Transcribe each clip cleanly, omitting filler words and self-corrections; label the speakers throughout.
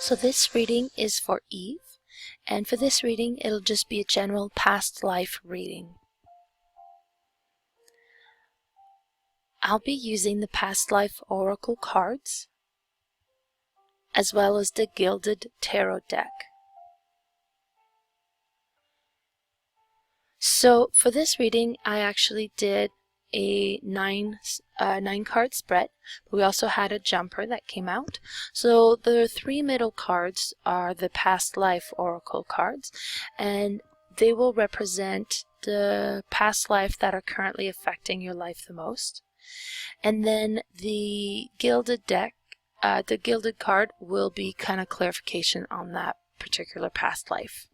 Speaker 1: So this reading is for Eve, and for this reading it'll just be a general past life reading. I'll be using the past life oracle cards as well as the Gilded Tarot deck. So for this reading I actually did a nine card spread, but we also had a jumper that came out. So the three middle cards are the past life oracle cards, and they will represent the past life that are currently affecting your life the most. And then the gilded deck, the gilded card will be kind of clarification on that particular past life.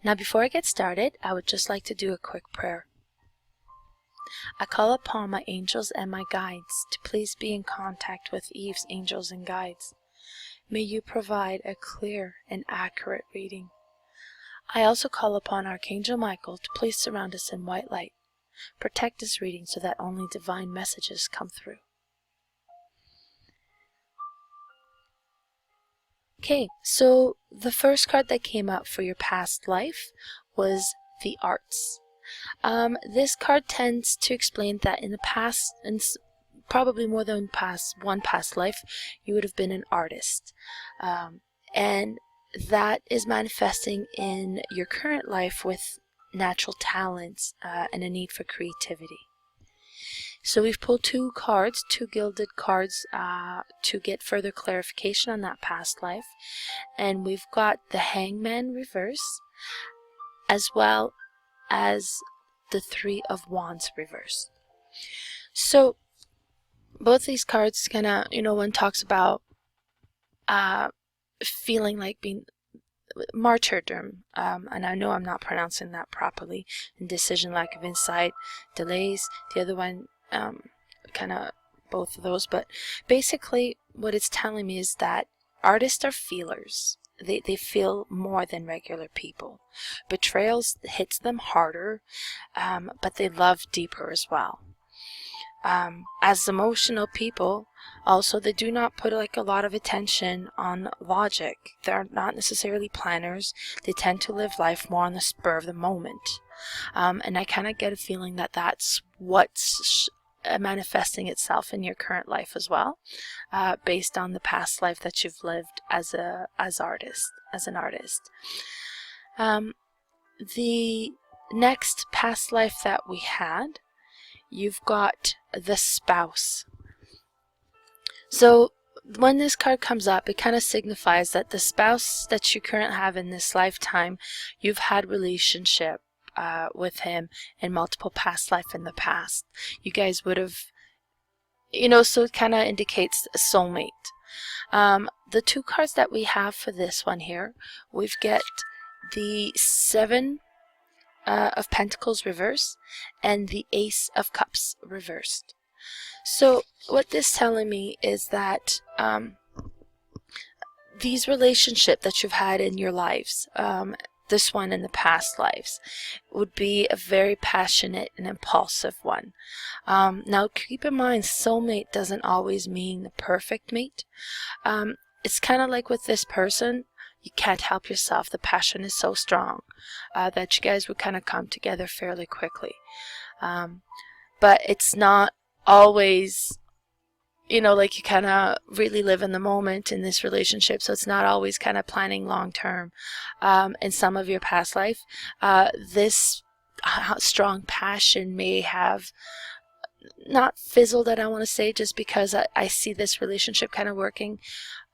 Speaker 1: Now before I get started, I would just like to do a quick prayer. I call upon my angels and my guides to please be in contact with Eve's angels and guides. May you provide a clear and accurate reading. I also call upon Archangel Michael to please surround us in white light. Protect this reading so that only divine messages come through. Okay, so the first card that came up for your past life was the Arts. This card tends to explain that in the past, and probably more than one past life, you would have been an artist. And that is manifesting in your current life with natural talents and a need for creativity. So we've pulled two cards, two gilded cards, to get further clarification on that past life. And we've got the Hangman reverse, as well as the Three of Wands reverse. So both these cards kind of, one talks about feeling like being martyrdom, and I know I'm not pronouncing that properly, indecision, lack of insight, delays. The other one, kind of both of those, but basically what it's telling me is that artists are feelers. They feel more than regular people. Betrayals hits them harder, but they love deeper as well. As emotional people, also, they do not put a lot of attention on logic. They're not necessarily planners. They tend to live life more on the spur of the moment. And I kind of get a feeling that that's what's manifesting itself in your current life as well, based on the past life that you've lived as an artist. The next past life that we had, you've got the Spouse. So when this card comes up, it kind of signifies that the spouse that you currently have in this lifetime, you've had relationship with him in multiple past life in the past. You guys would have, so it kind of indicates a soulmate. The two cards that we have for this one here, we've got the Seven of Pentacles reversed and the Ace of Cups reversed. So what this is telling me is that these relationships that you've had in your lives, this one in the past lives, would be a very passionate and impulsive one. Now keep in mind, soulmate doesn't always mean the perfect mate. It's kind of like with this person, you can't help yourself. The passion is so strong that you guys would kind of come together fairly quickly. But it's not always, like you kind of really live in the moment in this relationship, so it's not always kind of planning long term. In some of your past life, this strong passion may have not fizzled, I don't want to say, just because I see this relationship kind of working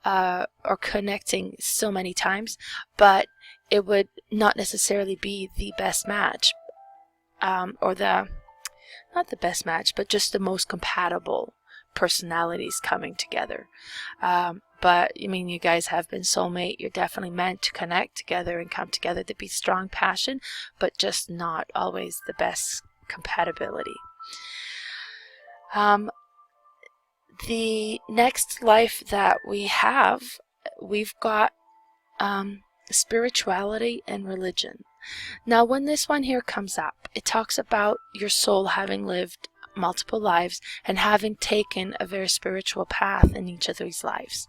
Speaker 1: or connecting so many times, but it would not necessarily be the best match, or not the best match, but just the most compatible personalities coming together. But I mean, you guys have been soulmate. You're definitely meant to connect together and come together to be strong passion, but just not always the best compatibility. The next life that we have, we've got spirituality and religion. Now when this one here comes up, it talks about your soul having lived multiple lives and having taken a very spiritual path in each of these lives.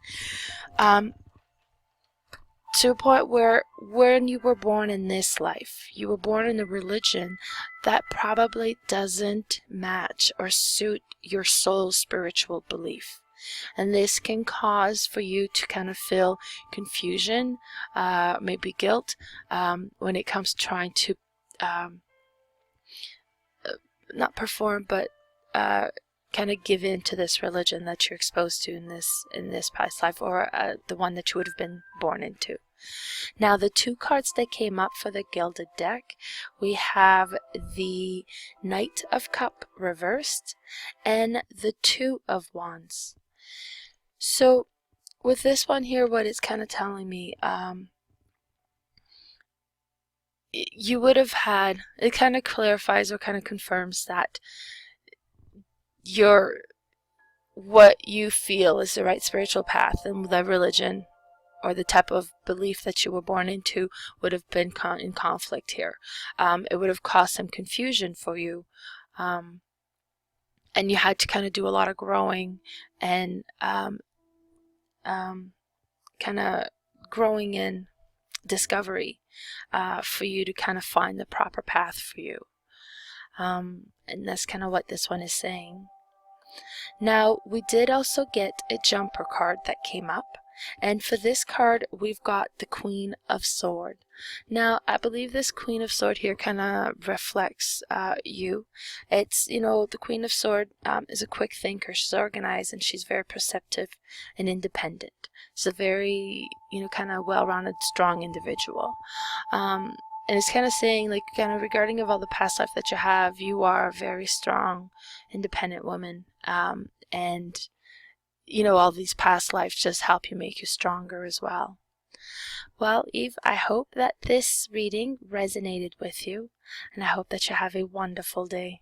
Speaker 1: To a point where when you were born in this life, you were born in a religion that probably doesn't match or suit your soul's spiritual belief. And this can cause for you to kind of feel confusion, maybe guilt, when it comes to trying to not perform, but kind of give in to this religion that you're exposed to in this past life, or the one that you would have been born into. Now, the two cards that came up for the Gilded deck, we have the Knight of Cup reversed and the Two of Wands. So with this one here, what it's kind of telling me, you would have had, it kind of clarifies or kind of confirms that what you feel is the right spiritual path, and the religion or the type of belief that you were born into would have been in conflict here. It would have caused some confusion for you, and you had to kind of do a lot of growing and kind of growing in discovery for you to kind of find the proper path for you. And that's kind of what this one is saying. Now, we did also get a jumper card that came up, and for this card we've got the Queen of Sword. Now, I believe this Queen of Sword here kind of reflects you. It's, the Queen of Sword is a quick thinker. She's organized and she's very perceptive and independent. She's a very, kind of well-rounded, strong individual. And it's kind of saying, like, kind of regarding of all the past life that you have, you are a very strong, independent woman. And all these past lives just help you make you stronger as well. Well, Eve, I hope that this reading resonated with you, and I hope that you have a wonderful day.